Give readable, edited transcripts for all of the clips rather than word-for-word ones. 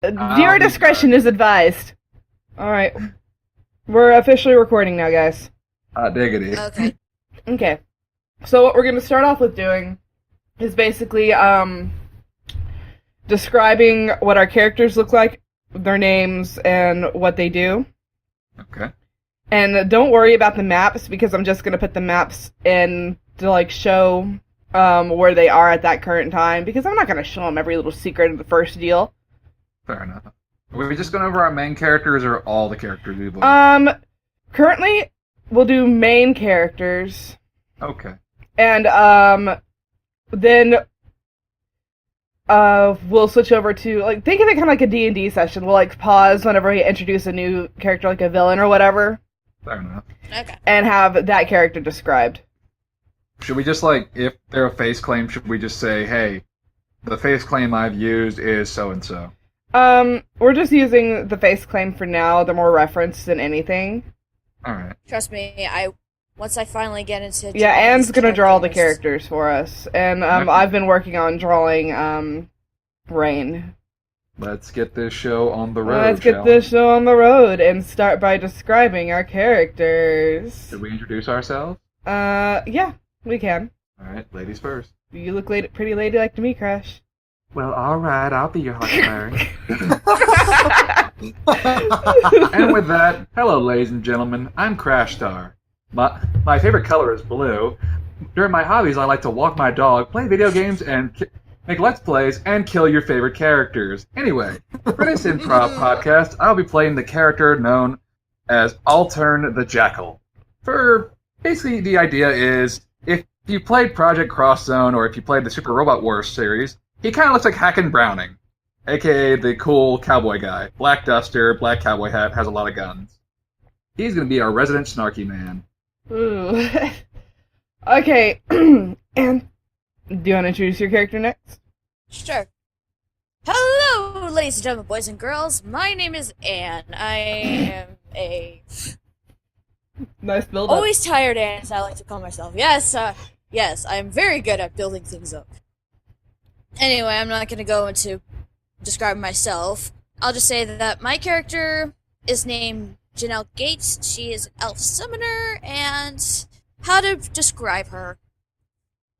Viewer discretion is advised. Alright. We're officially recording now, guys. Diggity. Okay. Okay. So what we're going to start off with doing is basically describing what our characters look like, their names, and what they do. Okay. And don't worry about the maps, because I'm just going to put the maps in to, show where they are at that current time, because I'm not going to show them every little secret of the first deal. Fair enough. Are we just going over our main characters, or all the characters we play? Currently, we'll do main characters. Okay. And, then, we'll switch over to, think of it kind of like a D&D session. We'll, pause whenever we introduce a new character, like a villain or whatever. Fair enough. Okay. And have that character described. Should we just, if they're a face claim, should we just say, hey, the face claim I've used is so-and-so? We're just using the face claim for now. They're more referenced than anything. Alright. Trust me, once I finally get into... Yeah, Anne's gonna draw the characters for us. And, I've been working on drawing, Rain. Let's get this show on the road, Let's get this show on the road and start by describing our characters. Should we introduce ourselves? Yeah, we can. Alright, ladies first. You look pretty ladylike to me, Crash. Well, alright, I'll be your huckleberry. And with that, hello ladies and gentlemen, I'm Crashstar. My favorite color is blue. During my hobbies, I like to walk my dog, play video games, and make Let's Plays, and kill your favorite characters. Anyway, for this improv podcast, I'll be playing the character known as Haltoan the Jackal. Basically, the idea is, if you played Project Cross Zone, or if you played the Super Robot Wars series, he kind of looks like Hacken Browning, aka the cool cowboy guy. Black duster, black cowboy hat, has a lot of guns. He's going to be our resident snarky man. Ooh. Okay, and do you want to introduce your character next? Sure. Hello, ladies and gentlemen, boys and girls. My name is Anne. I am a... Nice build-up. always tired Anne, as I like to call myself. Yes, I'm very good at building things up. Anyway, I'm not going to go into describing myself. I'll just say that my character is named Janelle Gates. She is an elf summoner, and how to describe her.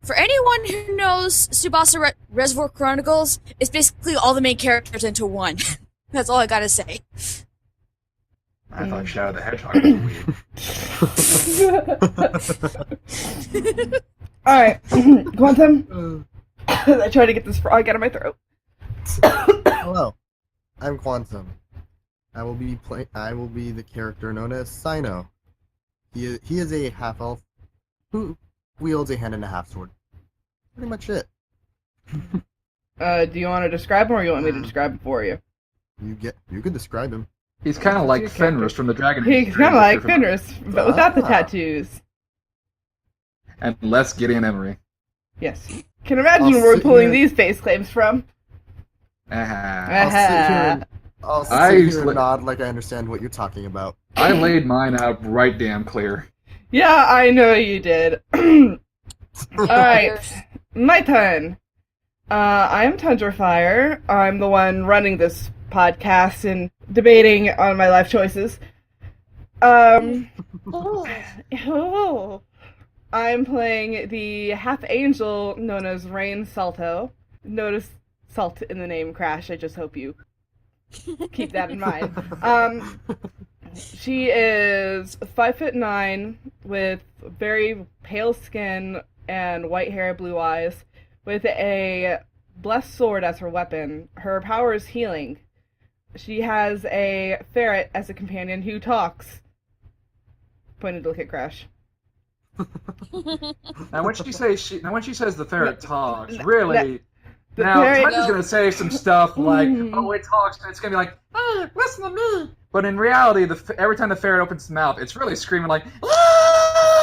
For anyone who knows Tsubasa Reservoir Chronicles, it's basically all the main characters into one. That's all I gotta say. I thought Shadow the Hedgehog was weird. Alright, Quantum. I tried to get this frog out of my throat. Hello, I'm Quantum. I will be the character known as Sino. He is a half elf who wields a hand and a half sword. Pretty much it. Do you want to describe him, or you want me to describe him for you? You can describe him. He's kind of like Fenris from the Dragon Age. He's kind of like Fenris, but without the tattoos. And less Gideon Emery. Yes. Can imagine where we're pulling these face claims from. I'll sit here and nod like I understand what you're talking about. I laid mine out right damn clear. Yeah, I know you did. Alright, my turn. I am Tundrafire. I'm the one running this podcast and debating on my life choices. I'm playing the half-angel known as Rain Salto. Notice salt in the name, Crash. I just hope you keep that in mind. She is 5'9", with very pale skin and white hair, blue eyes, with a blessed sword as her weapon. Her power is healing. She has a ferret as a companion who talks. Pointed to look at Crash. Now when she says the ferret talks, really. The Now, ferret- Tundra's going to say some stuff like, oh, it talks, and it's going to be like, hey, listen to me. But in reality, every time the ferret opens its mouth, it's really screaming like,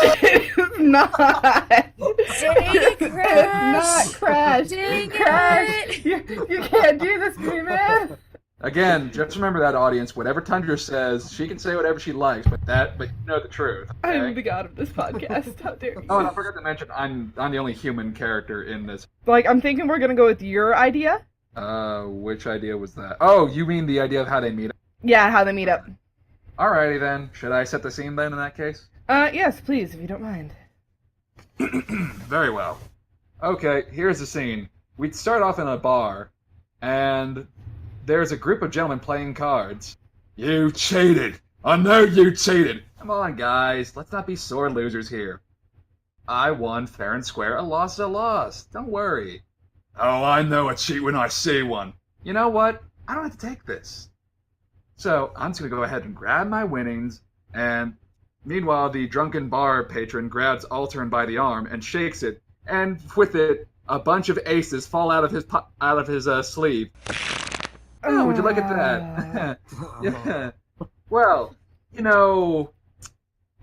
It's not. Dang it, It's Crash! not Crash. Dang Crash, it! you can't do this to me, man. Again, just remember that, audience. Whatever Tundra says, she can say whatever she likes, but you know the truth. Okay? I'm the god of this podcast. How dare you? Oh, and I forgot to mention, I'm the only human character in this. I'm thinking we're gonna go with your idea. Which idea was that? Oh, you mean the idea of how they meet up? Yeah, how they meet up. Alrighty then. Should I set the scene then in that case? Yes, please, if you don't mind. Very well. Okay, here's the scene. We'd start off in a bar, and there's a group of gentlemen playing cards. You cheated! I know you cheated! Come on, guys, let's not be sore losers here. I won fair and square, a loss is a loss. Don't worry. Oh, I know a cheat when I see one. You know what? I don't have to take this. So, I'm just gonna go ahead and grab my winnings, and meanwhile, the drunken bar patron grabs Altern by the arm and shakes it, and with it, a bunch of aces fall out of his sleeve. Oh, would you look at that? Yeah. Well, you know,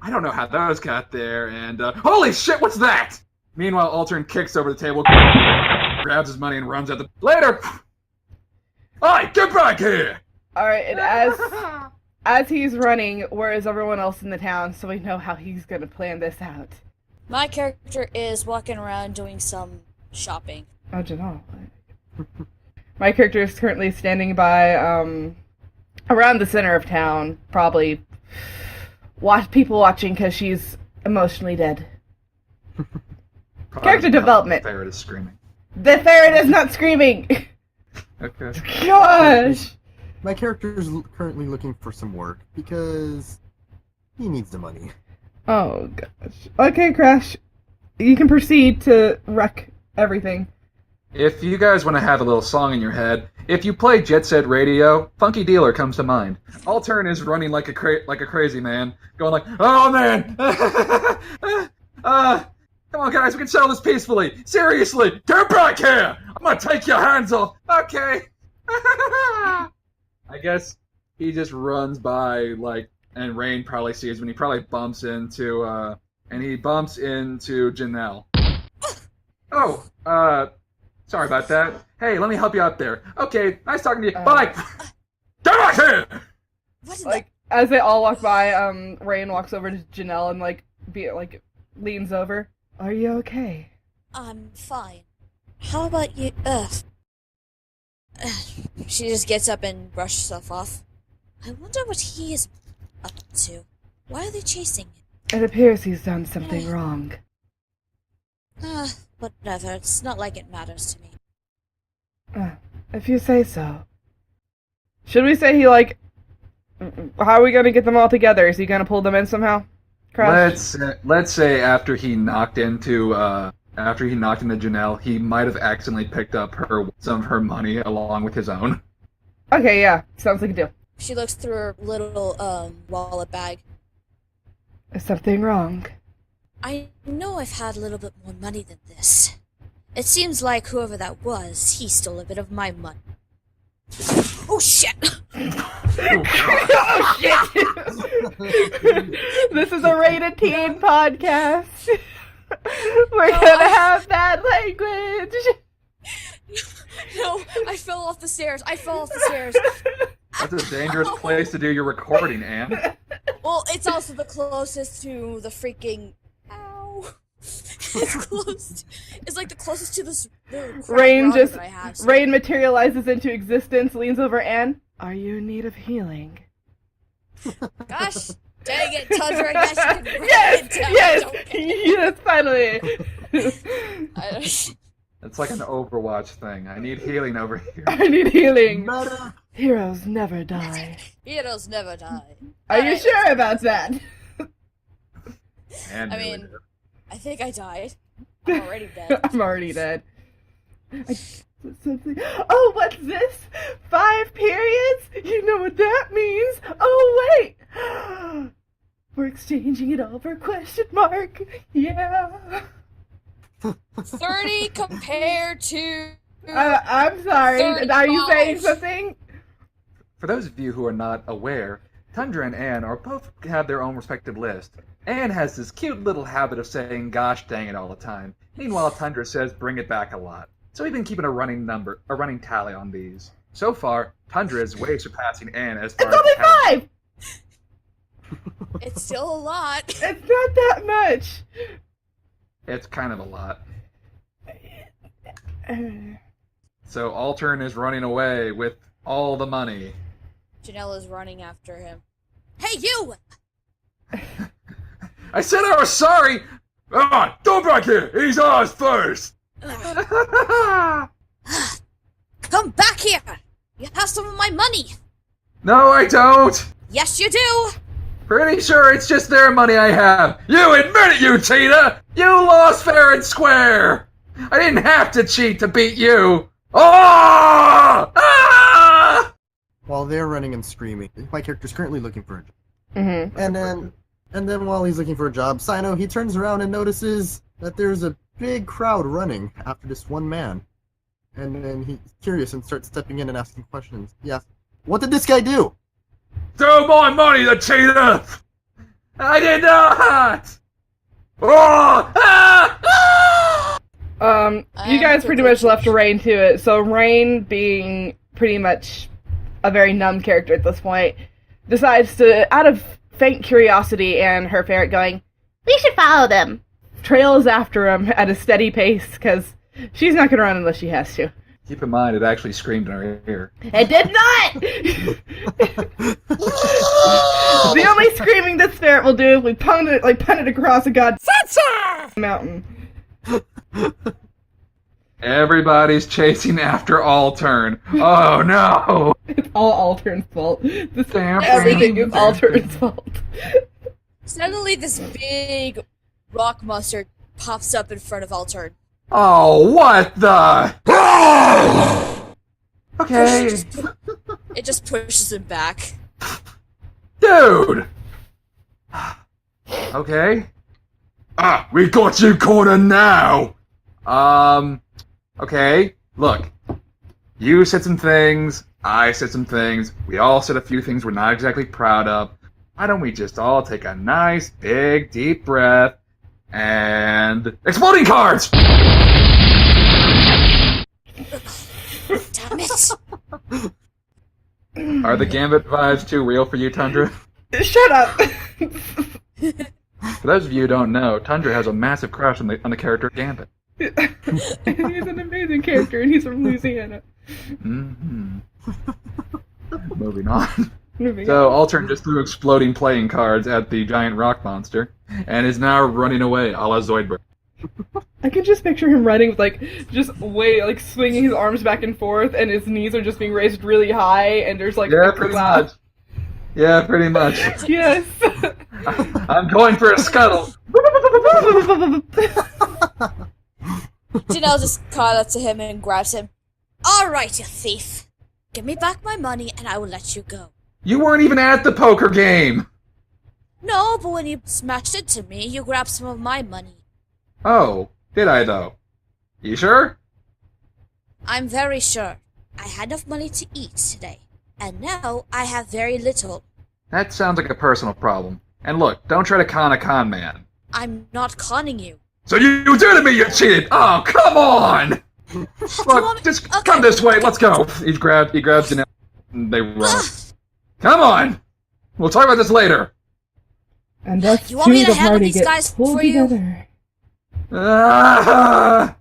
I don't know how those got there, and holy shit, what's that? Meanwhile, Altern kicks over the table, grabs his money, and runs out the later. Hey, get back here! All right, and as he's running, where is everyone else in the town, so we know how he's gonna plan this out? My character is walking around doing some shopping. Oh, Janelle. My character is currently standing by, around the center of town, probably people watching because she's emotionally dead. Character development. The ferret is screaming. The ferret is not screaming! Okay. My Gosh! character is currently looking for some work because he needs the money. Oh, gosh. Okay, Crash. You can proceed to wreck everything. If you guys want to have a little song in your head, if you play Jet Set Radio, Funky Dealer comes to mind. Altern is running like a crazy man, going like, "Oh man, come on guys, we can settle this peacefully. Seriously, get back here! I'm gonna take your hands off." Okay. I guess he just runs by and Rain probably sees when he probably bumps into Janelle. Oh, sorry about that. Hey, let me help you out there. Okay, nice talking to you. Bye! Get back here! What in As they all walk by, Rain walks over to Janelle and, leans over. Are you okay? I'm fine. How about you? She just gets up and brushes herself off. I wonder what he is up to. Why are they chasing him? It appears he's done something wrong. Whatever. It's not like it matters to me. If you say so. Should we say how are we gonna get them all together? Is he gonna pull them in somehow? Crash? Let's say after he knocked into Janelle, he might have accidentally picked up some of her money along with his own. Okay, yeah. Sounds like a deal. She looks through her little wallet bag. Is something wrong? I know I've had a little bit more money than this. It seems like whoever that was, he stole a bit of my money. Oh shit! Oh shit! This is a rated teen podcast. We're gonna have bad language. No, I fell off the stairs. That's a dangerous place to do your recording, Anne. Well, it's also the closest to the freaking... Ow. It's like the closest to the Rain that I have. Rain materializes into existence, leans over Anne. Are you in need of healing? Gosh, dang it, Tundra, I guess you can Yes, finally. It's like an Overwatch thing. I need healing over here. I need healing. Heroes never die. Heroes never die. Are you sure about that? And I mean, I think I died. I'm already dead. I'm already dead. Oh, what's this? 5 periods? You know what that means? Oh, wait! We're exchanging it all for a question mark. Yeah. 30 compared to... I'm sorry. 35. Are you saying something? For those of you who are not aware, Tundra and Anne both have their own respective list. Anne has this cute little habit of saying "gosh dang it" all the time. Meanwhile, Tundra says "bring it back" a lot. So we've been keeping a running tally on these. So far, Tundra is way surpassing Anne as far It's only 5! It's still a lot. It's not that much. It's kind of a lot. So Altern is running away with all the money. Janella's running after him. Hey, you! I said I was sorry! Ah, go back here! He's ours first! Come back here! You have some of my money! No, I don't! Yes, you do! Pretty sure it's just their money I have. You admit it, you cheater! You lost fair and square! I didn't have to cheat to beat you! Oh! Ah! While they're running and screaming, my character's currently looking for a job. Mm-hmm. And then while he's looking for a job, Sino, he turns around and notices that there's a big crowd running after this one man. And then he's curious and starts stepping in and asking questions. He asks, what did this guy do? Throw my money, the cheater! I did not! Oh! Ah! Ah! You guys pretty much left Rain to it, so Rain, being pretty much a very numb character at this point, decides to, out of faint curiosity and her ferret going, we should follow them, trails after him at a steady pace, because she's not going to run unless she has to. Keep in mind, it actually screamed in our ear. It did not! The only screaming this ferret will do if we punt it across a god mountain. Everybody's chasing after Altern. Oh no! It's all Altern's fault. Everything is Altern's fault. Suddenly, this big rock monster pops up in front of Altern. Oh, what the? Okay. It just pushes him back. Dude! Okay. Ah, we got you cornered now! Okay, look. You said some things, I said some things, we all said a few things we're not exactly proud of. Why don't we just all take a nice, big, deep breath, and... Exploding cards! Damn it! Are the Gambit vibes too real for you, Tundra? Shut up! For those of you who don't know, Tundra has a massive crush on the character Gambit. He's an amazing character, and he's from Louisiana. Mm-hmm. Moving on. Moving So, on. Altern just threw exploding playing cards at the giant rock monster, and is now running away, a la Zoidberg. I can just picture him running with, swinging his arms back and forth, and his knees are just being raised really high, and there's, Yeah, pretty much. Yeah, pretty much. Yes! I'm going for a scuttle. Janelle just caught up to him and grabs him. Alright, you thief. Give me back my money and I will let you go. You weren't even at the poker game! No, but when you smashed into me, you grabbed some of my money. Oh, did I though? You sure? I'm very sure. I had enough money to eat today, and now I have very little. That sounds like a personal problem. And look, don't try to con a con man. I'm not conning you. So you did to me, you cheated! Oh, come on! Look, just come this way, let's go! He grabs Janelle, and they run. Come on! We'll talk about this later. And that's You want me to the handle party these get guys pulled for you? together. Ah!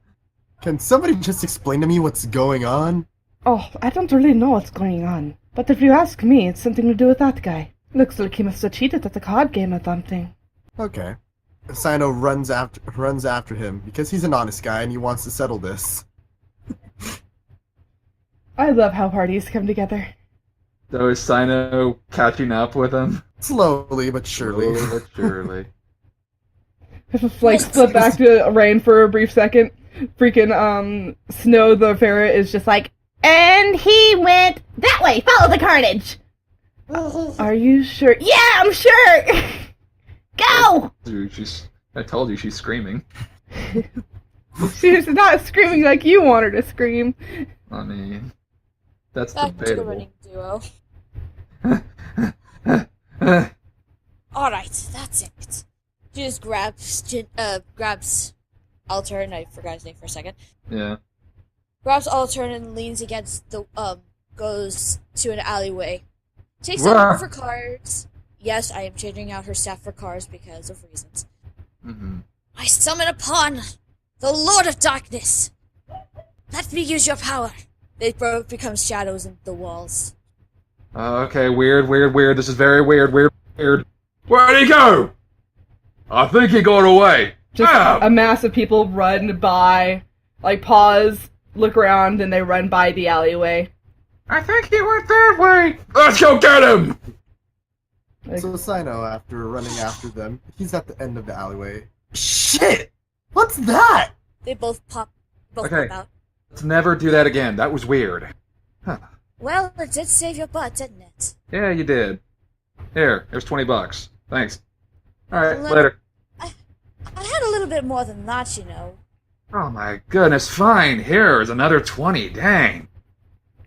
Can somebody just explain to me what's going on? Oh, I don't really know what's going on. But if you ask me, it's something to do with that guy. Looks like he must have cheated at the card game or something. Okay. Sino runs after him because he's an honest guy and he wants to settle this. I love how parties come together. So is Sino catching up with him? Slowly but surely. Slowly but surely. Flip back to Rain for a brief second. Freaking, Snow the ferret is just like, and he went that way, follow the carnage! Are you sure? Yeah, I'm sure! Go! I told you she's screaming. She's not screaming like you want her to scream. I mean, that's Back to the debatable. running duo. Alright, that's it. She just grabs Altern, I forgot his name for a second. Yeah. Grabs Altern and leans against the, goes to an alleyway. Takes Rah. out for cards. Yes, I am changing out her staff for cards because of reasons. Mm-hmm. I summon upon the Lord of Darkness. Let me use your power. They both become shadows in the walls. Okay, weird. This is very weird. Where'd he go? I think he got away. Just Ah! a mass of people run by, like pause, look around, and they run by the alleyway. I think he went that way. Let's go get him. Like, So Sino, after running after them, he's at the end of the alleyway. Shit! What's that? They both pop Okay. out. Let's never do that again. That was weird. Huh. Well, it did save your butt, didn't it? Yeah, you did. Here's $20. Thanks. All right, Let- later. I had a little bit more than that, you know. Oh my goodness, fine. Here's another 20. Dang.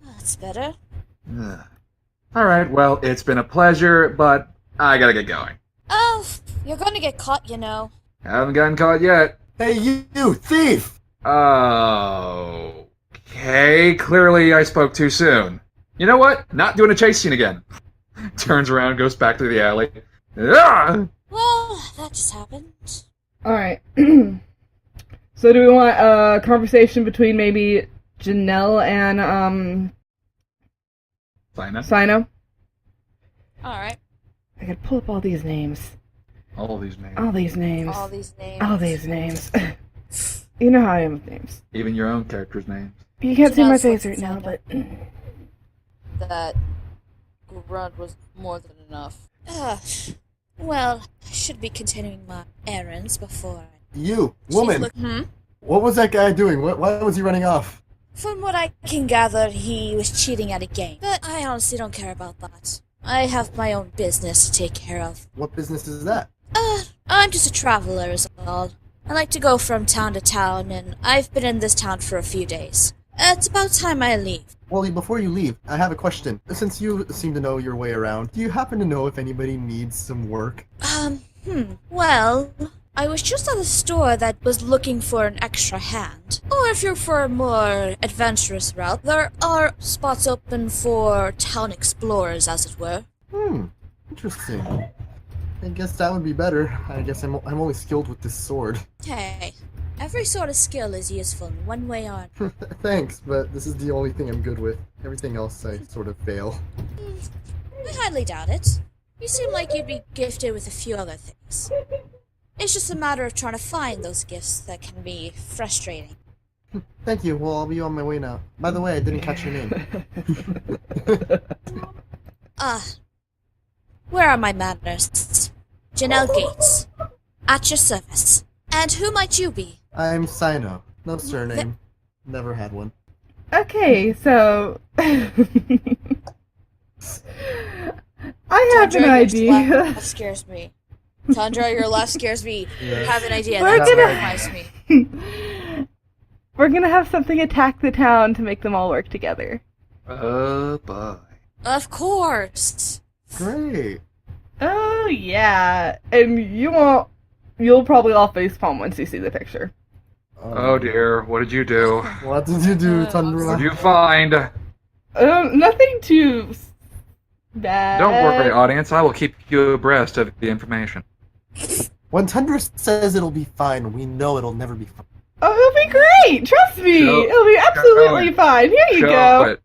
That's better. Ugh. All right, well, it's been a pleasure, but I gotta get going. Oh, you're gonna get caught, you know. Haven't gotten caught yet. Hey, you thief! Okay, clearly I spoke too soon. You know what? Not doing a chase scene again. Turns around, goes back through the alley. Ah! Well, that just happened. alright. So do we want a conversation between maybe Janelle and, Fine. Sino? Alright. I gotta pull up all these names. All these names. All these names. All these names. All these names. You know how I am with names. Even your own character's names. You can't see my Janelle's face looks right now, sad. but... That grunt was more than enough. Well, I should be continuing my errands before You, woman! Hmm? What was that guy doing? Why was he running off? From what I can gather, he was cheating at a game. But I honestly don't care about that. I have my own business to take care of. What business is that? I'm just a traveler is all. I like to go from town to town, and I've been in this town for a few days. It's about time I leave. Wally, before you leave, I have a question. Since you seem to know your way around, do you happen to know if anybody needs some work? Well, I was just at a store that was looking for an extra hand. Or if you're for a more adventurous route, there are spots open for town explorers, as it were. Interesting. I guess that would be better. I guess I'm only skilled with this sword. Hey, every sort of skill is useful in one way or another. Thanks, but this is the only thing I'm good with. Everything else I sort of fail. I highly doubt it. You seem like you'd be gifted with a few other things. It's just a matter of trying to find those gifts that can be frustrating. Thank you. Well, I'll be on my way now. By the way, I didn't catch your name. Where are my manners? Janelle Gates. At your service. And who might you be? I'm Sino. No surname. Never had one. Okay, so... I have an Tundra, idea. Your laugh scares me. Tundra, your laugh scares me. Yes. I have an idea. We're That gonna- terrifies me. We're gonna have something attack the town to make them all work together. Oh, boy. Of course. Great. Oh, yeah. And you'll probably all facepalm once you see the picture. Oh dear, what did you do? What did you do, What Tundra? did you find? Nothing too bad. Don't worry, audience. I will keep you abreast of the information. When Tundra says it'll be fine, we know it'll never be fine. Oh, it'll be great! Trust me! Show- It'll be absolutely fine. Here you Show go. it.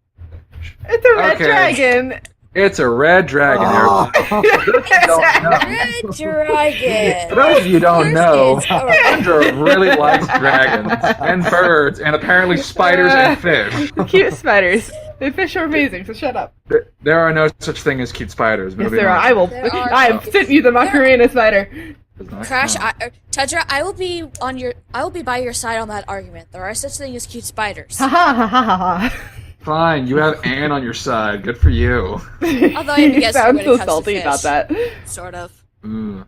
It's a red Okay. dragon. It's a red dragon. Oh. Red dragon. For those of you who don't know, Those kids are- Tundra really likes dragons and birds and apparently spiders and fish. Cute spiders. The fish are amazing, so shut up. There are no such thing as cute spiders. Yes, there are. I will. There are. I have sent you the Macarena spider. Crash, Tundra, I will be by your side on that argument. There are such things as cute spiders. Ha ha ha ha ha ha. Fine, you have Anne on your side. Good for you. Although I You guess sound when it so comes to salty fish. about that. Sort of.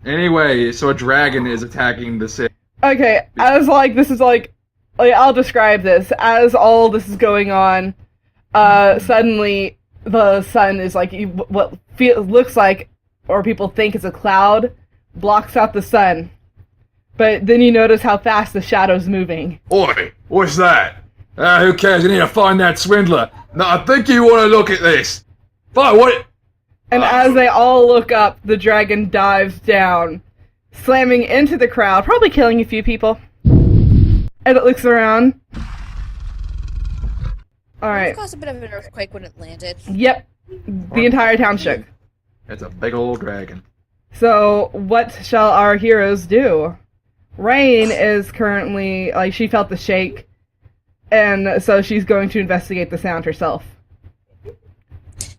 Anyway, so a dragon is attacking the city. Okay, I'll describe this. As all this is going on, suddenly the sun is like, looks like, or people think is a cloud, blocks out the sun. But then you notice how fast the shadow's moving. Oi, what's that? Who cares? You need to find that swindler. No, I think you want to look at this. Fine, what? And as they all look up, the dragon dives down, slamming into the crowd, probably killing a few people. And it looks around. All right. It caused a bit of an earthquake when it landed. Yep. The entire town shook. It's a big old dragon. So, what shall our heroes do? Rain is currently, like, she felt the shake, and so she's going to investigate the sound herself.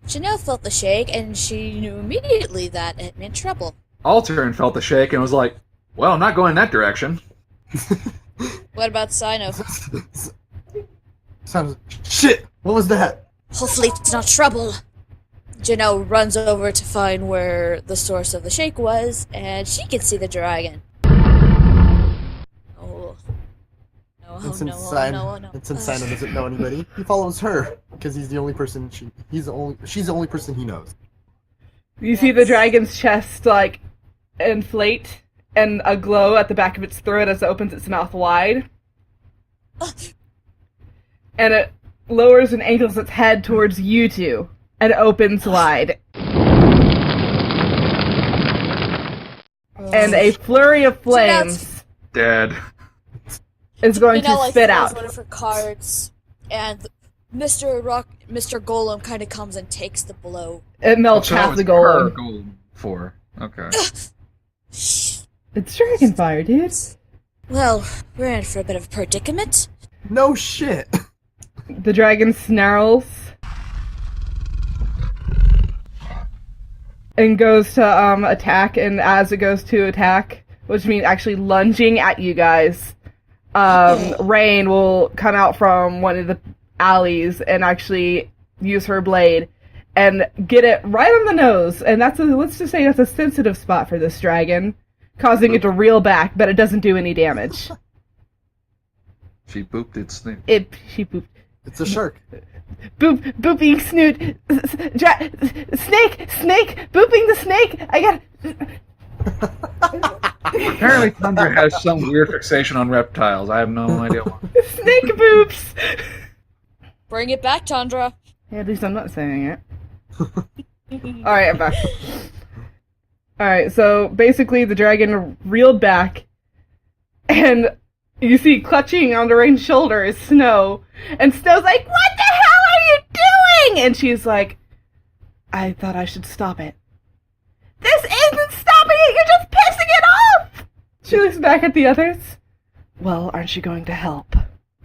Janelle felt the shake, and she knew immediately that it meant trouble. Altern felt the shake and was like, well, I'm not going in that direction. What about Sino? Sounds shit. What was that? Hopefully it's not trouble. Janelle runs over to find where the source of the shake was, and she can see the dragon. Oh. No, And since no, Sino no. doesn't know anybody, he follows her because she's the only person he knows. You see the dragon's chest, like, inflate, and a glow at the back of its throat as it opens its mouth wide. And it lowers and angles its head towards you two, and opens wide. And a flurry of flames Dead. is going to like, spit throws out. one of her cards, and Mr. Golem kind of comes and takes the blow. It melts So half it's the her golem. golem for. Okay. It's dragon fire, dude. Well, we're in for a bit of a predicament. No shit. The dragon snarls and goes to attack, and as it goes to attack, which means actually lunging at you guys, Rain will come out from one of the alleys and actually use her blade and get it right on the nose, and let's just say that's a sensitive spot for this dragon, causing it to reel back, but it doesn't do any damage. She booped its snoot. She pooped. It's a shark. Boop, booping snoot, snake, booping the snake. I got Apparently Tundra has some weird fixation on reptiles. I have no idea why. snake boops. Bring it back, Tundra. Yeah, at least I'm not saying it. Alright, I'm back. Alright, so basically the dragon reeled back, and you see clutching onto Rain's shoulder is Snow, and Snow's like, what the hell are you doing? And she's like, I thought I should stop it. This isn't stopping it, you're just pissing it off! She looks back at the others. Well, aren't you going to help?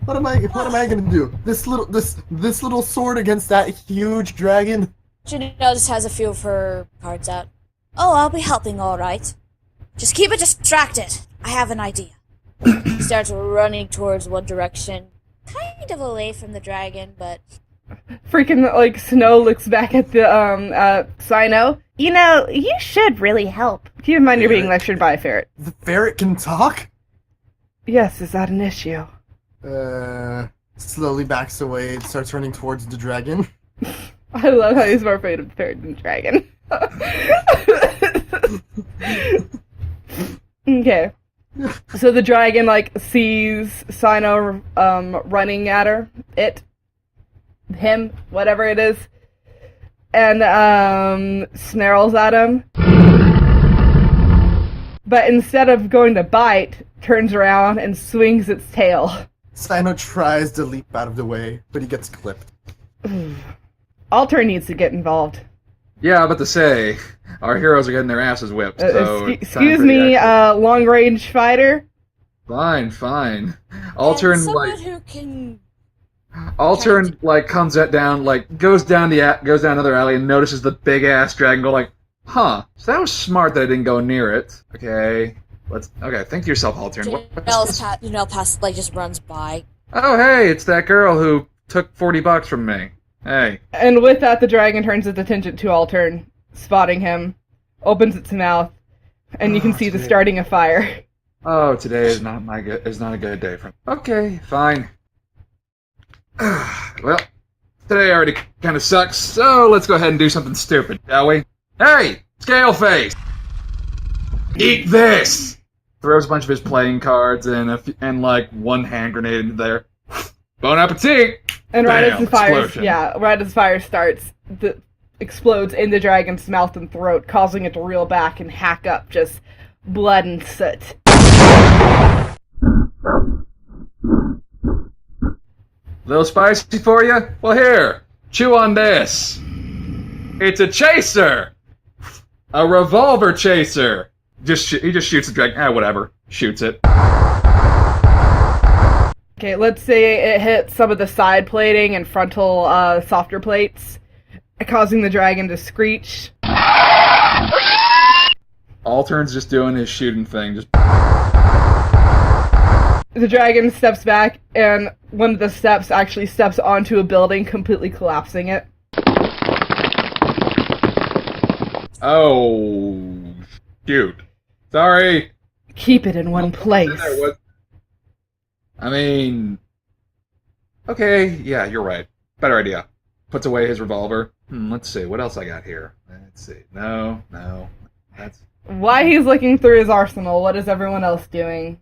What am I gonna do? This little sword against that huge dragon? Janelle just has a few of her cards out. Oh, I'll be helping, all right. Just keep it distracted. I have an idea. He starts running towards one direction, kind of away from the dragon, but Freaking, like, Snow looks back at the, Sino. You know, you should really help. Keep in mind you're being lectured by a ferret. The ferret can talk? Yes, is that an issue? Slowly backs away and starts running towards the dragon. I love how he's more afraid of the ferret than the dragon. Okay. So the dragon, like, sees Sino, running at her. Him, whatever it is. And, snarls at him. But instead of going to bite, turns around and swings its tail. Sino tries to leap out of the way, but he gets clipped. Alter needs to get involved. Yeah, I'm about to say, our heroes are getting their asses whipped, so... Excuse me, long-range fighter? Fine. and Altern, someone like... who can. Altern, like, comes down, like, goes down another alley and notices the big-ass dragon go like, huh, so that was smart that I didn't go near it. Okay, think to yourself, Altern. Janelle like just runs by. Oh, hey, it's that girl who took $40 from me. Hey. And with that, the dragon turns its attention to Altern, spotting him, opens its mouth, and you can see the starting of fire. Oh, today is not a good day for me. Okay, fine. Well, today already kind of sucks, so let's go ahead and do something stupid, shall we? Hey, scale face! Eat this! Throws a bunch of his playing cards and like one hand grenade into there. Bon appetit! And right Bam, as the fire, explosion. right as fire starts, explodes in the dragon's mouth and throat, causing it to reel back and hack up just blood and soot. A little spicy for you? Well, here, chew on this. It's a chaser! A revolver chaser! He just shoots the dragon. Whatever. Shoots it. Okay, let's say it hits some of the side plating and frontal softer plates, causing the dragon to screech. Altern's just doing his shooting thing. The dragon steps back, and one of the steps actually steps onto a building, completely collapsing it. Oh, shoot. Sorry. Keep it in one place. I mean... Okay, yeah, you're right. Better idea. Puts away his revolver. Let's see, what else I got here? Let's see. No. That's... While he's looking through his arsenal, what is everyone else doing?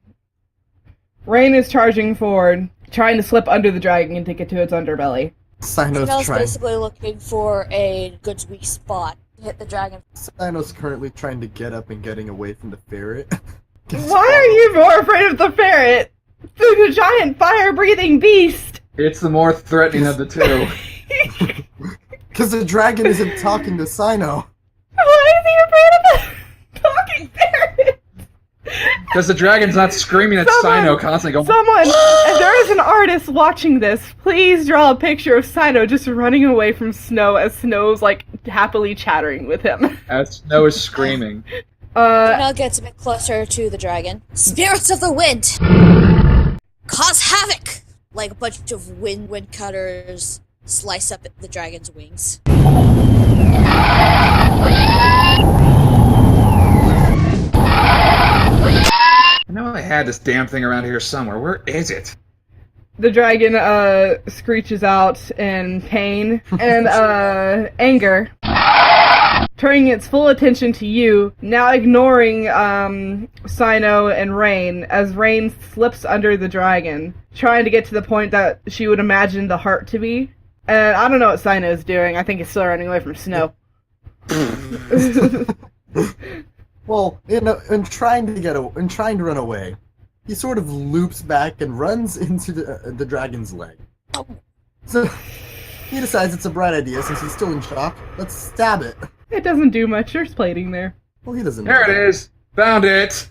Rain is charging forward, trying to slip under the dragon and take it to its underbelly. Cyno's basically looking for a good weak spot to hit the dragon. Cyno's currently trying to get up and getting away from the ferret. Why are you more afraid of the ferret? The giant fire-breathing beast! It's the more threatening of the two. Because the dragon isn't talking to Cyno. Why is he afraid of the talking ferret? Because the dragon's not screaming at Cyno constantly going... Someone, if there is an artist watching this, please draw a picture of Cyno just running away from Snow as Snow's, like, happily chattering with him. As Snow is screaming. Cyno gets a bit closer to the dragon. Spirits of the wind! Cause havoc! Like a bunch of wind cutters slice up the dragon's wings. I know I had this damn thing around here somewhere. Where is it? The dragon screeches out in pain and anger, turning its full attention to you, now ignoring Cyno and Rain, as Rain slips under the dragon, trying to get to the point that she would imagine the heart to be. And I don't know what Cyno is doing. I think he's still running away from Snow. Well, in trying to run away, he sort of loops back and runs into the dragon's leg. So he decides it's a bright idea since he's still in shock. Let's stab it. It doesn't do much. There's plating there. Well, he doesn't. There it is. Found it.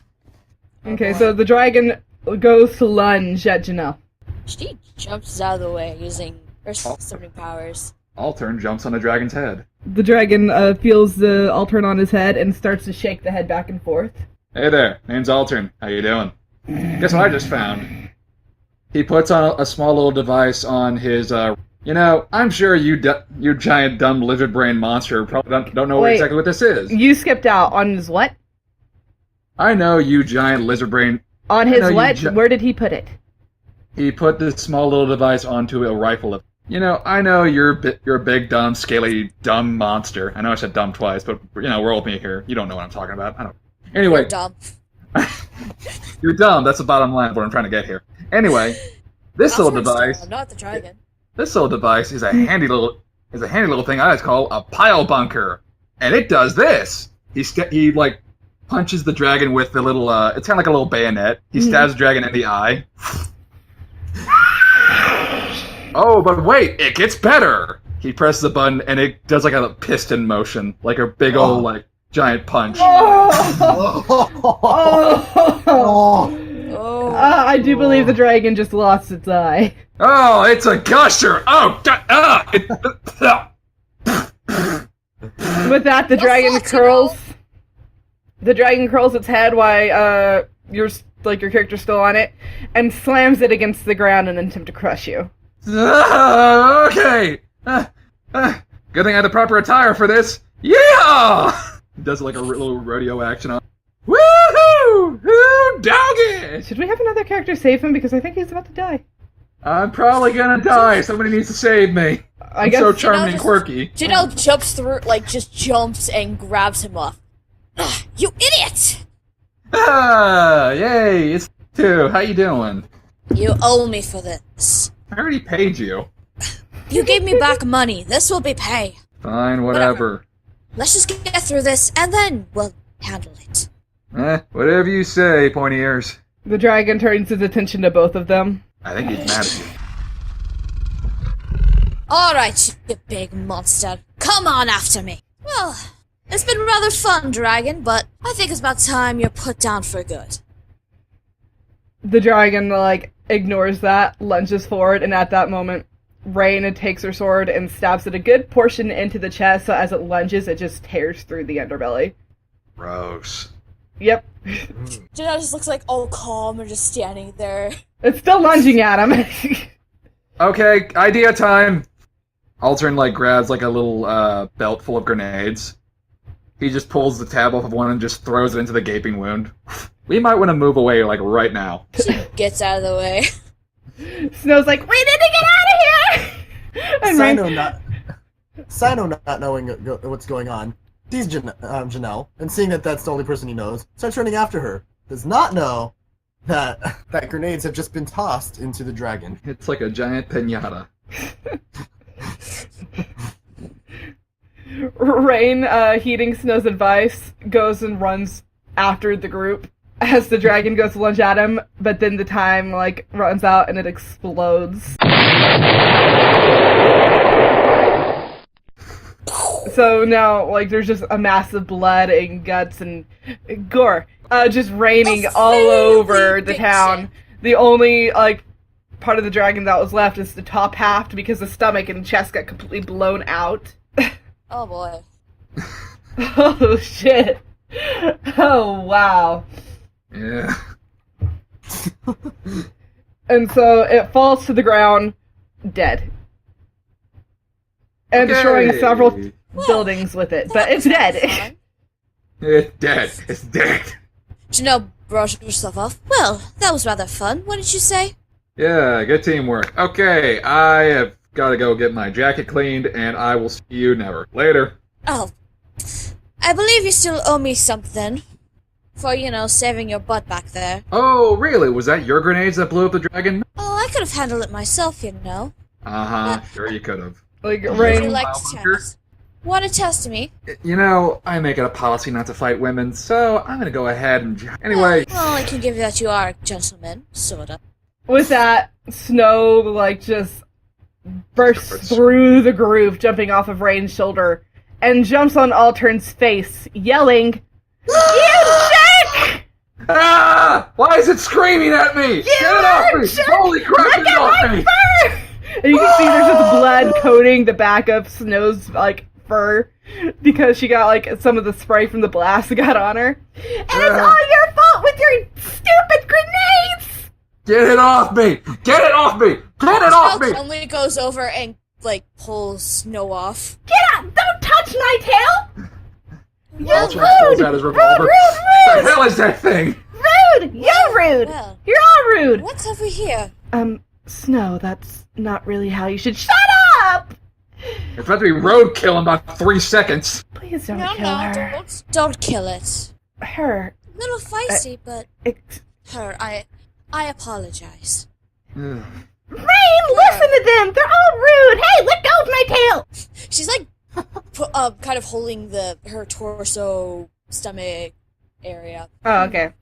Okay, so the dragon goes to lunge at Janelle. She jumps out of the way using her summoning powers. Altern jumps on the dragon's head. The dragon feels the Altern on his head and starts to shake the head back and forth. Hey there, name's Altern. How you doing? Guess what I just found? He puts on a small little device on his, I'm sure you giant dumb lizard brain monster probably don't know exactly what this is. You skipped out. On his what? I know you giant lizard brain... On his what? Where did he put it? He put this small little device onto a rifle. I know you're a big, dumb, scaly, dumb monster. I know I said dumb twice, but, we're all being here. You don't know what I'm talking about. I don't... Anyway. You're dumb. You're dumb. That's the bottom line of what I'm trying to get here. Anyway, this little device... I'm not the dragon. This little device is a handy little thing I like to call a pile bunker. And it does this. He punches the dragon with the little, it's kind of like a little bayonet. He stabs the dragon in the eye. Oh, but wait, it gets better! He presses a button, and it does like a piston motion, like a big old, giant punch. I do believe the dragon just lost its eye. Oh, it's a gusher! Oh, With that, the dragon curls. The dragon curls its head while your character's still on it, and slams it against the ground in an attempt to crush you. Okay. Good thing I had the proper attire for this. Yeah! He does like a little rodeo action on. Woohoo! Woo, doggy! Should we have another character save him because I think he's about to die? I'm probably gonna die. Somebody needs to save me. I'm so charming and quirky. Janelle jumps through, just jumps and grabs him off. You idiot! Yay! It's two. How you doing? You owe me for this. I already paid you. You gave me back money. This will be pay. Fine, whatever. Let's just get through this, and then we'll handle it. Whatever you say, pointy ears. The dragon turns his attention to both of them. I think he's mad at you. Alright, you big monster. Come on after me. Well, it's been rather fun, dragon, but I think it's about time you're put down for good. The dragon, like, ignores that, lunges forward, and at that moment, Rain takes her sword and stabs it a good portion into the chest, so as it lunges, it just tears through the underbelly. Gross. Yep. Janelle just looks like all calm and just standing there. It's still lunging at him. Okay, idea time. Haltoan, like, grabs, like, a little, belt full of grenades. He just pulls the tab off of one and just throws it into the gaping wound. We might want to move away, like, right now. She gets out of the way. Snow's like, we need to get out of here! And Sino not knowing what's going on, sees Janelle, and seeing that that's the only person he knows, starts running after her. Does not know that grenades have just been tossed into the dragon. It's like a giant piñata. Rain, heeding Snow's advice, goes and runs after the group as the dragon goes to lunge at him, but then the time, like, runs out and it explodes. So now, like, there's just a mass of blood and guts and gore just raining all over the town. The only, like, part of the dragon that was left is the top half because the stomach and chest got completely blown out. Oh boy. Oh, shit. Oh, wow. Yeah. And so it falls to the ground, dead. And destroying several buildings with it, but it's dead. It's dead. It's dead. Janelle brushed herself off. Well, that was rather fun. What did you say? Yeah, good teamwork. Okay, I have got to go get my jacket cleaned, and I will see you never. Later. Oh, I believe you still owe me something. For, saving your butt back there. Oh, really? Was that your grenades that blew up the dragon? Oh, I could have handled it myself, Uh-huh, sure you could have. Like, Would Rain... you like to test? Want to test me? I make it a policy not to fight women, so I'm gonna go ahead and... Anyway... Well, I can give you that you are a gentleman, sorta. With that, Snow, like, just bursts through the group, jumping off of Rain's shoulder, and jumps on Haltoan's face, yelling, "You jerk! Ah! Why is it screaming at me? Get it off me! jerk! Holy crap, get it off me! And you can see there's just blood coating the back of Snow's, like, fur, because she got, like, some of the spray from the blast that got on her. And it's all your fault with your stupid grenades! Get it off me! Get it off me! Get it off me! Only goes over and, pulls Snow off. Get out! Don't touch my tail! You're Pulls out his revolver. Rude! What the hell is that thing? Rude! You're rude! Well, You're all rude! what's over here? Snow, that's not really how you should— Shut up! It's about to be roadkill in about 3 seconds. Please don't No, kill no, her. don't kill it. Her. A little feisty, but her, I apologize. Rain, listen to them! They're all rude! Hey, let go of my tail! She's kind of holding her torso, stomach area. Oh, okay.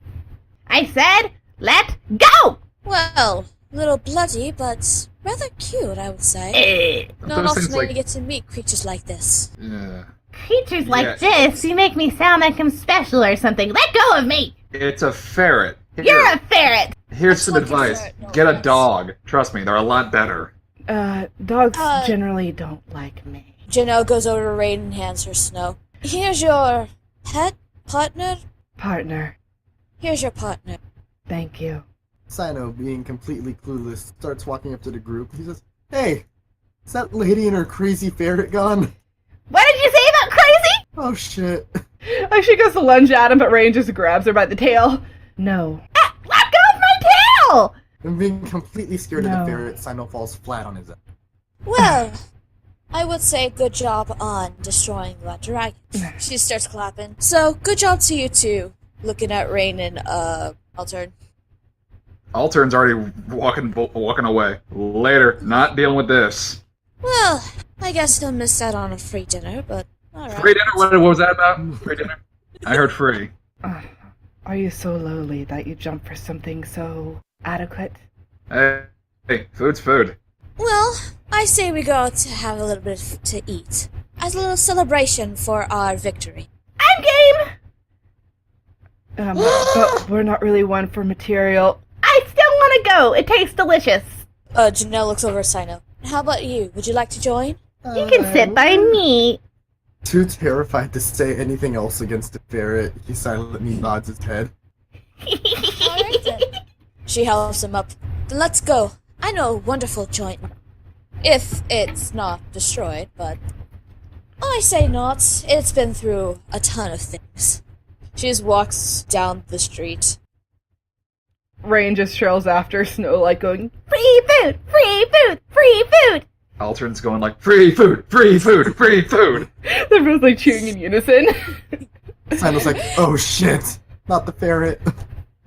I said, let go! Well, a little bloody, but rather cute, I would say. Not Those often things, you get to meet creatures like this. Yeah. Creatures like this, you make me sound like I'm special or something. Let go of me! It's a ferret. Here, You're a ferret! Here's some like a advice. ferret, no Get a offense. dog. Trust me, they're a lot better. Dogs Uh, generally don't like me. Janelle goes over to Rain and hands her Snow. Here's your partner. Here's your partner. Thank you. Sino, being completely clueless, starts walking up to the group. He says, "Hey, is that lady and her crazy ferret gone?" What did you say about crazy? Oh shit. Like, she goes to lunge at him, but Rain just grabs her by the tail. No. Ah, let go of my tail! And being completely scared of No. the ferret, Sino falls flat on his ass. Well, I would say good job on destroying that dragon. She starts clapping. So, good job to you two. Looking at Rain and, Haltoan. Haltoan's already walking away. Later. Not dealing with this. Well, I guess he'll miss out on a free dinner, but alright. Free dinner? What was that about? Free dinner? I heard free. Are you so lowly that you jump for something so adequate? Hey, food's food. Well, I say we go out to have a little bit to eat. As a little celebration for our victory. I'm game! But we're not really one for material. I still want to go. It tastes delicious. Janelle looks over at Sino. How about you? Would you like to join? You can sit by me. Too terrified to say anything else against the ferret, he silently nods his head. Alright then. She helps him up. Then let's go. I know a wonderful joint. If it's not destroyed, but... I say not. It's been through a ton of things. She just walks down the street. Rain just trails after Snow, like going, Free food! Free food! Free food! Altern's going like, free food, free food, free food. they're both like cheering in unison. Sino's like, oh shit, not the ferret.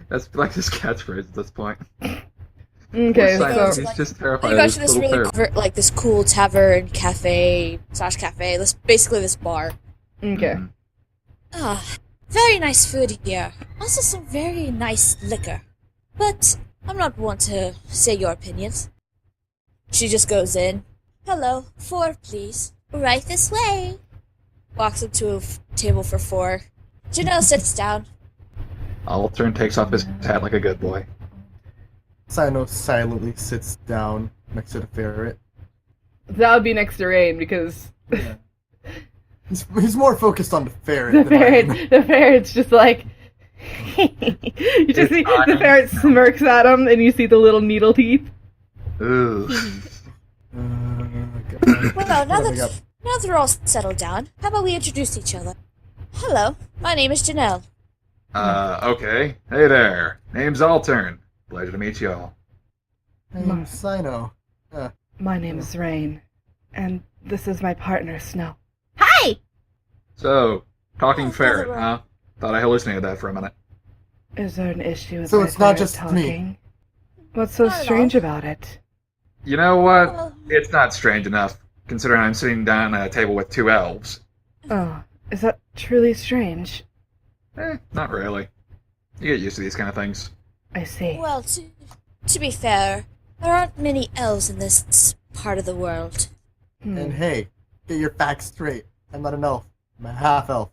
That's like his catchphrase at this point. Okay, Poor Sino, so he's just terrified You go of to his this little really ferret. this cool tavern, cafe, this basically this bar. okay. Mhm. Ah, very nice food here. Also some very nice liquor. But I'm not one to say your opinions. She just goes in. Hello, 4, please. Right this way. Walks up to a table for 4. Janelle sits down. Altern takes off his hat like a good boy. Sino silently sits down next to the ferret. That would be next to Rain because He's more focused on the ferret the than I am. ferret's just like you just see the ferret smirks at him and you see the little needle teeth. Ooh. God. Well, now What have we got? that they're all settled down, how about we introduce each other? Hello, my name is Janelle. Okay. Hey there. Name's Altern. Pleasure to meet y'all. I'm Sino. My name is Rain, and this is my partner Snow. Hi! So, talking Oh, ferret, brother. huh? Thought I hallucinated that for a minute. Is there an issue with So my it's not ferret just me. talking? What's so Not at strange all. about it? You know what? Well, It's not strange enough, considering I'm sitting down at a table with 2 elves. Oh, is that truly strange? Not really. You get used to these kind of things. I see. well, to be fair, there aren't many elves in this part of the world. And hey, get your facts straight. I'm not an elf. I'm a half elf.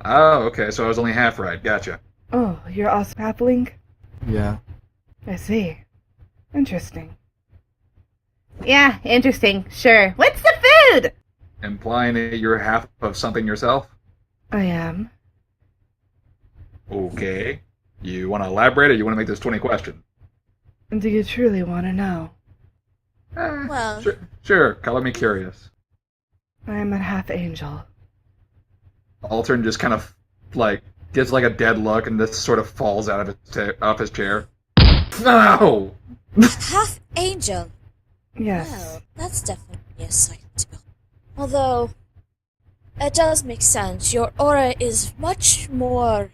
Oh, okay, so I was only half right. Gotcha. Oh, you're also halfling? Yeah. I see. Interesting. Yeah, interesting. Sure. What's the food? Implying that you're half of something yourself? I am. Okay. You want to elaborate, or you want to make this 20 question? Do you truly want to know? Well- Sure. Color me curious. I am a half angel. Altern just kind of, like, gives like a dead look and just sort of falls out of off his chair. No! Half angel. Yes. Well, that's definitely a sight to behold. Although, it does make sense. Your aura is much more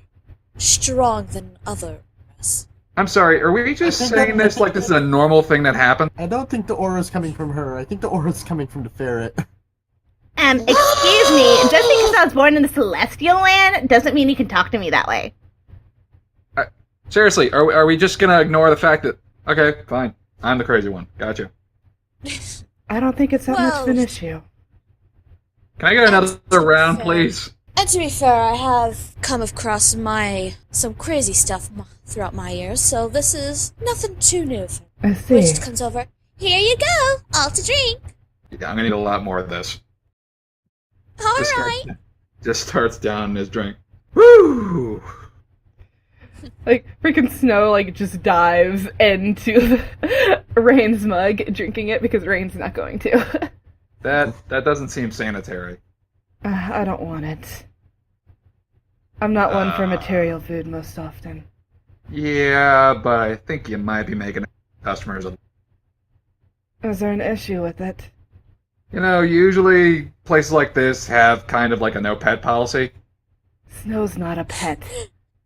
strong than others. I'm sorry, are we just I think saying that- this like this is a normal thing that happened? I don't think the aura's coming from her. I think the aura's coming from the ferret. Excuse me. Just because I was born in the celestial land doesn't mean you can talk to me that way. Seriously, are we just gonna ignore the fact that... Okay, fine. I'm the crazy one. Gotcha. I don't think it's that much of an Well- issue. Can I get another round, fair. please? And to be fair, I have come across some crazy stuff throughout my years, so this is nothing too new. I see. Which just comes over. Here you go, all to drink. Yeah, I'm gonna need a lot more of this. All Just right. starts- Just starts down his drink. Woo! Like, freaking Snow, like, just dives into Rain's mug, drinking it because Rain's not going to. That doesn't seem sanitary. I don't want it. I'm not one for material food most often. Yeah, but I think you might be making customers of... Is there an issue with it? You know, usually places like this have kind of like a no pet policy. Snow's not a pet.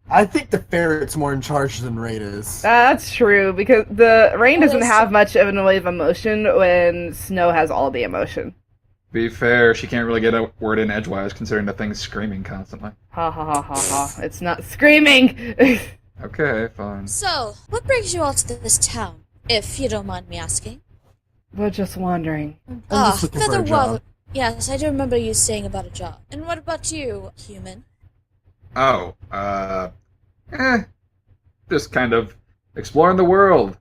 I think the ferret's more in charge than Rain is. That's true, because the Rain Well, doesn't there's- have much of an way of emotion when Snow has all the emotion. Be fair, she can't really get a word in edgewise considering the thing's screaming constantly. Ha ha ha ha ha. It's not screaming! Okay, fine. So, what brings you all to this town, if you don't mind me asking? We're just wandering. I'm just looking for a job. Yes, I do remember you saying about a job. And what about you, human? Oh, just kind of exploring the world.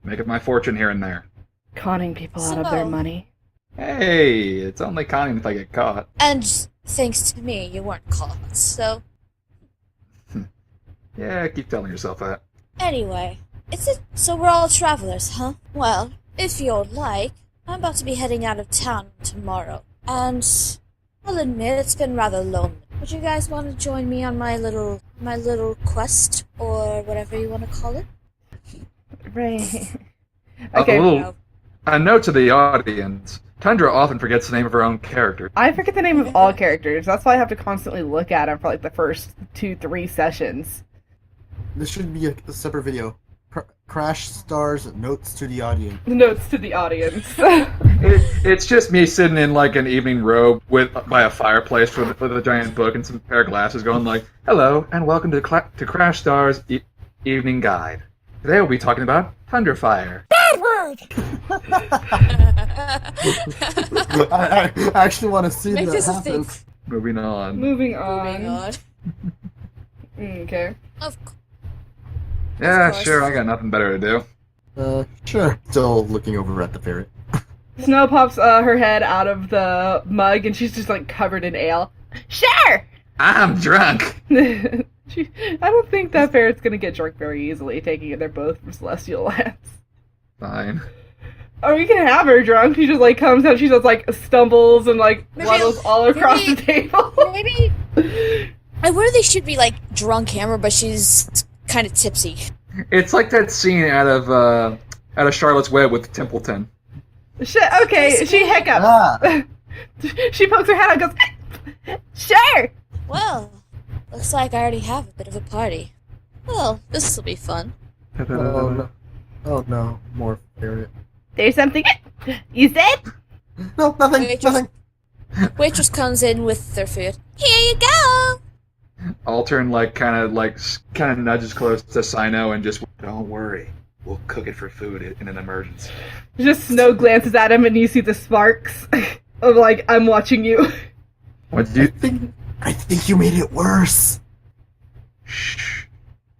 Making my fortune here and there. Conning people out of their money. Hey, it's only conning if I get caught. And thanks to me, you weren't caught, so... Yeah, keep telling yourself that. Anyway, so we're all travelers, huh? Well, if you'd like, I'm about to be heading out of town tomorrow, and I'll admit it's been rather lonely. Would you guys want to join me on my little quest, or whatever you want to call it? Right. Okay. A note to the audience. Tundra often forgets the name of her own character. I forget the name of all characters. That's why I have to constantly look at them for like the first 2-3 sessions. This should be a separate video. Crashstar's notes to the audience. Notes to the audience. It's just me sitting in like an evening robe by a fireplace with a giant book and some pair of glasses going like, "Hello and welcome to Crashstar's evening guide. Today we'll be talking about Tundrafire." Bad word! I actually want to see Make that this a happen. thing. Moving on. Moving on. Moving on. Okay. Of course. Yeah, course. sure, I got nothing better to do. Sure. Still looking over at the ferret. Snow pops her head out of the mug and she's just like covered in ale. Sure! I'm drunk! I don't think that ferret's gonna get drunk very easily, taking it they're both from celestial lands. Fine. Or we can have her drunk. She just like comes out, she just like stumbles and like Maybe- waddles all across the maybe- table. Maybe... I wonder they should be, like, drunk hammer, but she's kind of tipsy. It's like that scene out of Charlotte's Web with Templeton. Shit, okay, she hiccups. Ah! She pokes her head out and goes, sure! Well, looks like I already have a bit of a party. Well, this will be fun. Oh no. Oh no. More ferret. There's something. You said? No, nothing. Wait, Nothing. Waitress comes in with their food. Here you go! Altern kind of nudges close to Sino and just, "Don't worry, we'll cook it for food in an emergency." Just Snow glances at him and you see the sparks of like, I'm watching you. What do you... I think you made it worse. Shh.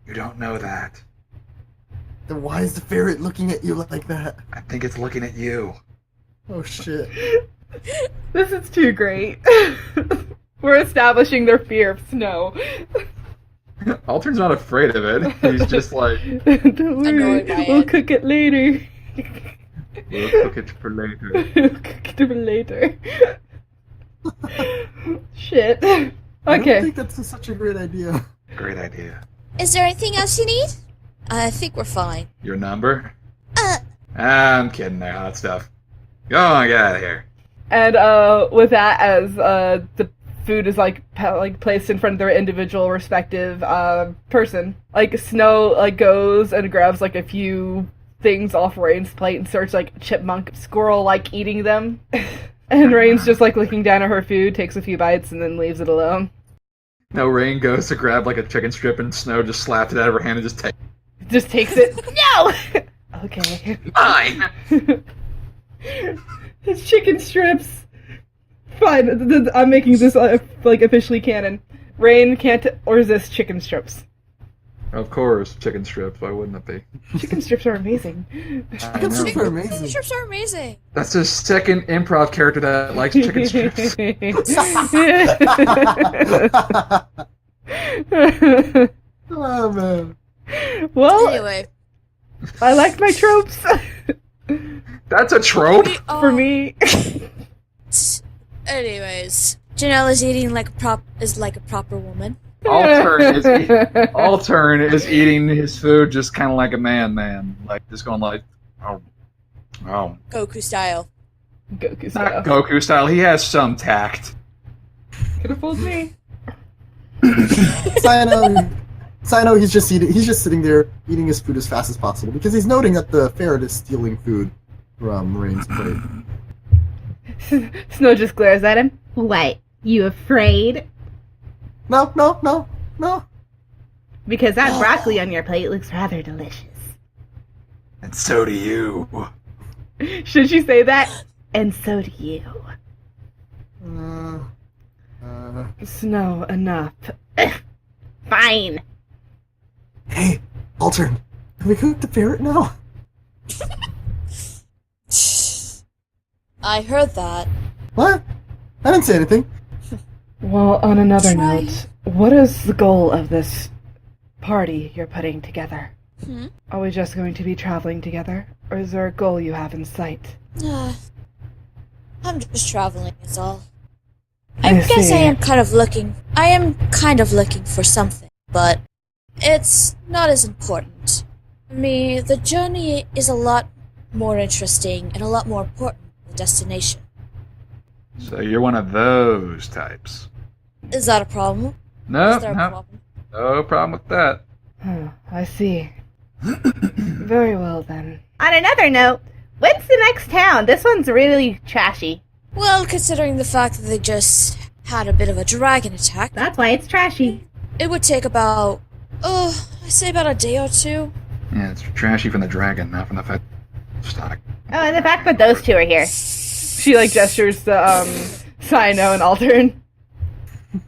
You don't know that. Then why is the ferret looking at you like that? I think it's looking at you. Oh shit. This is too great. We're establishing their fear of Snow. Altern's not afraid of it. He's just like, Don't worry, Annoyed by we'll it. cook it later. "We'll cook it for later." We'll cook it for later. Shit. I don't Okay. think that's such a great idea. Great idea. Is there anything else you need? I think we're fine. Your number? Uh, I'm kidding there, hot stuff. Go on, get out of here. And with that, as the food is like placed in front of their individual respective person, like Snow like goes and grabs like a few things off Rain's plate and starts like chipmunk squirrel like eating them. And Rain's just like looking down at her food, takes a few bites, and then leaves it alone. No, Rain goes to grab like a chicken strip and Snow just slaps it out of her hand and Just takes it. No! Okay. Fine! It's chicken strips. Fine, I'm making this like officially canon. Rain can't resist chicken strips. Of course, chicken strips. Why wouldn't it be? Chicken strips are amazing. I know. Strips are amazing. Strips are amazing. That's the second improv character that likes chicken strips. Oh man. Well, Anyway. I like my tropes. That's a trope? For me. Anyways, Janelle is like a proper woman. Altern is eating his food just kind of like a man. Like, just going like, oh. Goku style. Goku Not style. Goku style. He has some tact. Could have fooled me. Sino, he's just sitting there eating his food as fast as possible because he's noting that the ferret is stealing food from Rain's plate. Snow just glares at him. What? You afraid? No. Because that broccoli on your plate looks rather delicious. And so do you. Should she say that? And so do you. Snow, enough. Fine. Hey, Haltoan, can we cook the ferret now? I heard that. What? I didn't say anything. Well, on another Try. note, what is the goal of this party you're putting together? Are we just going to be traveling together, or is there a goal you have in sight? I'm just traveling, is all. I I guess see. I am kind of looking for something, but it's not as important. For me, the journey is a lot more interesting and a lot more important than the destination. So you're one of those types. Is that a problem? No, Is there a problem? no problem with that. I see. Very well, then. On another note, when's the next town? This one's really trashy. Well, considering the fact that they just had a bit of a dragon attack, That's why it's trashy. it would take about, I say about a day or two. Yeah, it's trashy from the dragon, not from the fact stock. Oh, and the fact that those two are here. She, gestures to, Sino and Altern.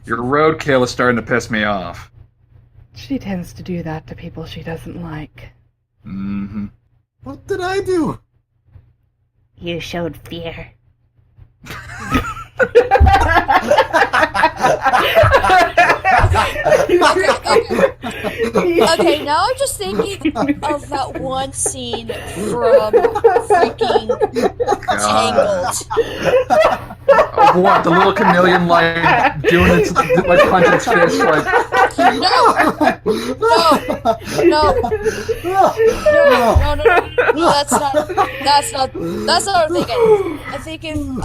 Your roadkill is starting to piss me off. She tends to do that to people she doesn't like. Mm-hmm. What did I do? You showed fear. Okay, now I'm just thinking of that one scene from freaking Tangled. What, the little chameleon, doing its, punching its fist, No, that's not what I'm thinking. I'm thinking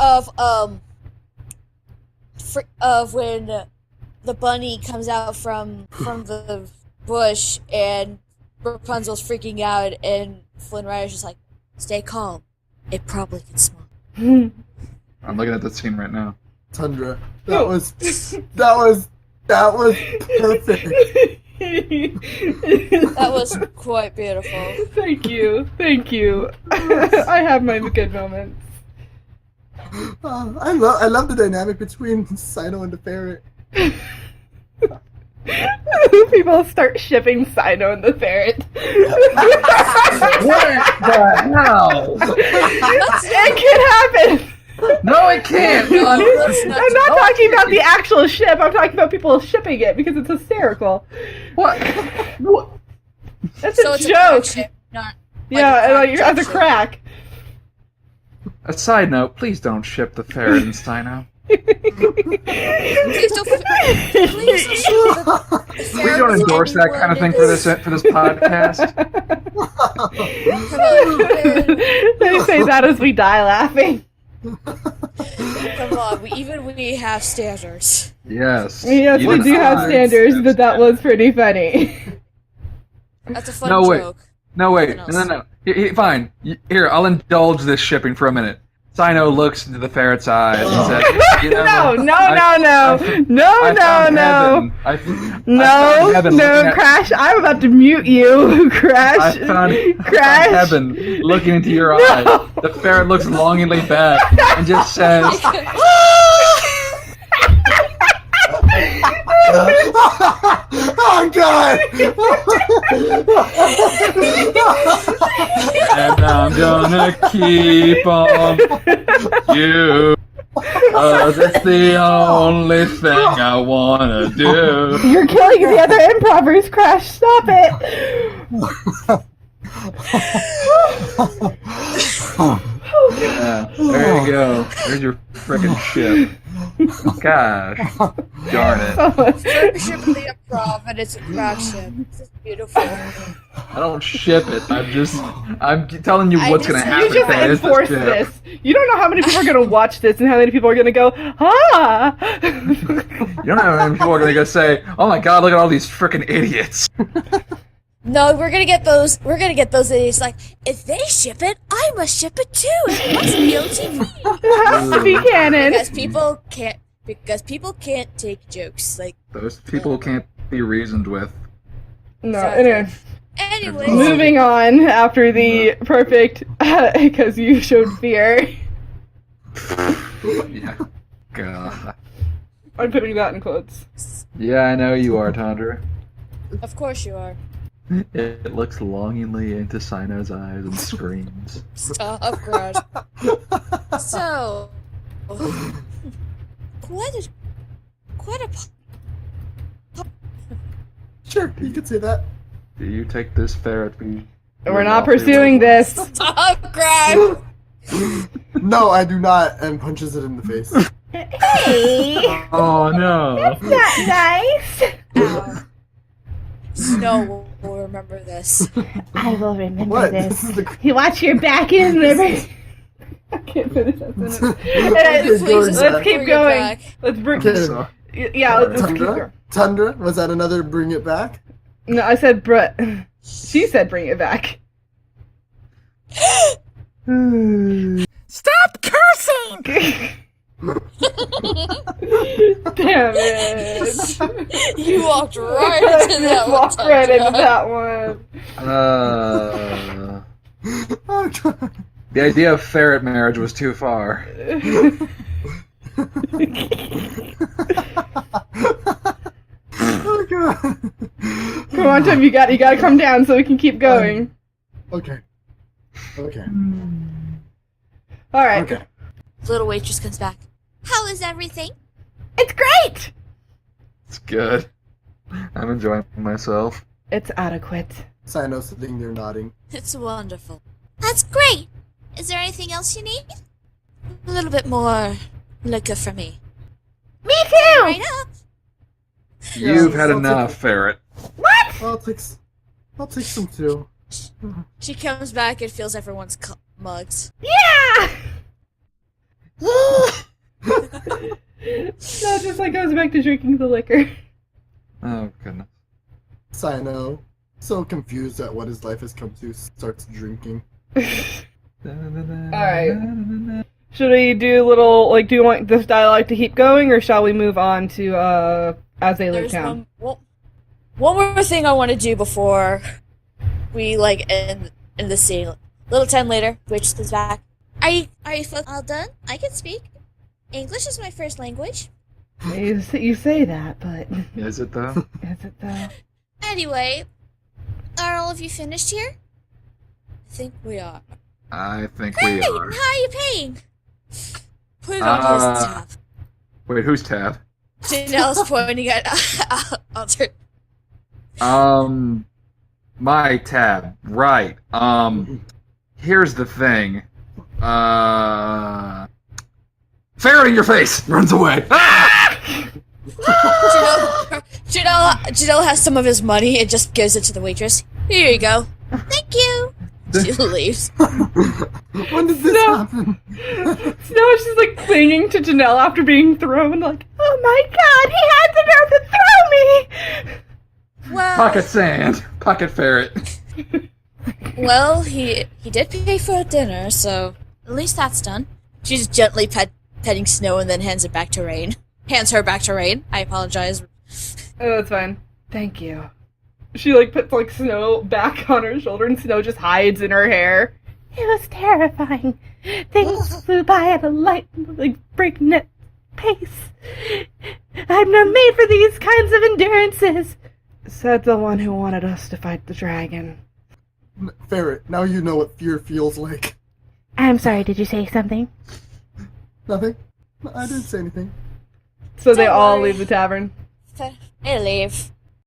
of when the bunny comes out from the bush and Rapunzel's freaking out and Flynn Rider's just like, stay calm. It probably can smell. I'm looking at that scene right now. Tundra, that was perfect. That was quite beautiful. Thank you. I have my good moments. I love the dynamic between Sino and the ferret. People start shipping Sino and the ferret. What the hell? It can happen. No, it can't! I'm not talking about the actual ship. I'm talking about people shipping it because it's hysterical. What? What? That's So a it's a joke. crack ship, not Yeah, like you're at the crack. A side note, please don't ship the ferret and Steino. Please don't We don't endorse that kind of thing for this podcast. They say that as we die laughing. Come on, we have standards. Yes. Yes, we Even do have I standards, but that was pretty funny. That's a fun No, wait. joke. No, wait. Nothing No. Fine. Here, I'll indulge this shipping for a minute. Sino looks into the ferret's eyes and says, you know, No, Crash, I'm about to mute you, Crash. I found Crash. heaven looking into your eyes. The ferret looks longingly back and just says, Oh God! and I'm gonna keep on you. That's the only thing I wanna do. You're killing the other improvers, Crash. Stop it. Yeah, there you go. There's your frickin' ship. Gosh, darn it. It's a ship of the Improv, and it's a crack ship. It's beautiful. I don't ship it. I'm telling you what's gonna happen. You just to this enforce ship. this. You don't know how many people are going to watch this and how many people are going to go, ah! You don't know how many people are gonna go say, "Oh my God, look at all these frickin' idiots." No, we're gonna get those idiots like, if they ship it, I must ship it too. It must be OTP. It has to be canon. Because people can't take jokes. Like, Those people can't be reasoned with. No, Exactly. anyway. Anyways, Moving on after the perfect, because you showed fear. Yeah. God. I'm putting that in quotes. Yeah, I know you are, Tundra. of course you are. It looks longingly into Sino's eyes and screams. Stop, Crash. So, quite a Sure, you could say that. Do you take this ferret be? We're not pursuing this. stop, Crash. No, I do not, and punches it in the face. Hey, Oh no! not nice. Ow. Snow will remember this. I will remember What? this. This is the You watch your back and remember. I can't finish that sentence. Okay, Please, Let's bring keep it going. back. Let's bring. Okay. Yeah, let's keep Tundra? going. Tundra? Was that another bring it back? No, I said Brett. She said bring it back. Stop cursing! Damn it! You walked right into that one. Walked right into Tundra. that one. Oh, God. The idea of ferret marriage was too far. Oh, God. Come on, Tim, you gotta come down so we can keep going. Okay. Okay. Alright. Okay. The little waitress comes back. How is everything? It's great! It's good. I'm enjoying myself. It's adequate. Sino sitting there nodding. It's wonderful. That's great. Is there anything else you need? A little bit more liquor for me. Me too! Right up. You've had I'll enough, ferret. What? I'll take some too. She comes back and fills everyone's mugs. Yeah! No, just like goes back to drinking the liquor. Oh goodness. Sino, so confused at what his life has come to, starts drinking. Alright. Should we do a little, like, do you want this dialogue to keep going, or shall we move on to, as they leave There's town? one more thing I want to do before we, like, end the scene. Little time later, waitress comes back. Are you folks all done? I can speak. English is my first language. You say that, but Is it though? is it though? Anyway, are all of you finished here? I think we are. I think Great! we How are. are you paying? Put it on his tab. Wait, who's tab? Janelle's pointing at Alter. My tab. Right. Here's the thing. Ferret in your face! Runs away. Ah! Janelle has some of his money and just gives it to the waitress. Here you go. Thank you. She leaves. When did this No. happen? Snow is just like clinging to Janelle after being thrown, like, oh my god, he had the nerve to throw me! Well, Pocket sand. Pocket ferret. well, he did pay for dinner, so at least that's done. She's gently petting Snow and then hands her back to Rain. I apologize. Oh, that's fine. Thank you. She, like, puts, like, Snow back on her shoulder, and Snow just hides in her hair. It was terrifying. Things flew by at a light, like, breakneck pace. I'm not made for these kinds of endurances. Said the one who wanted us to fight the dragon. Ferret, now you know what fear feels like. I'm sorry, did you say something? Nothing? I didn't say anything. So they Don't all worry. leave the tavern. They leave.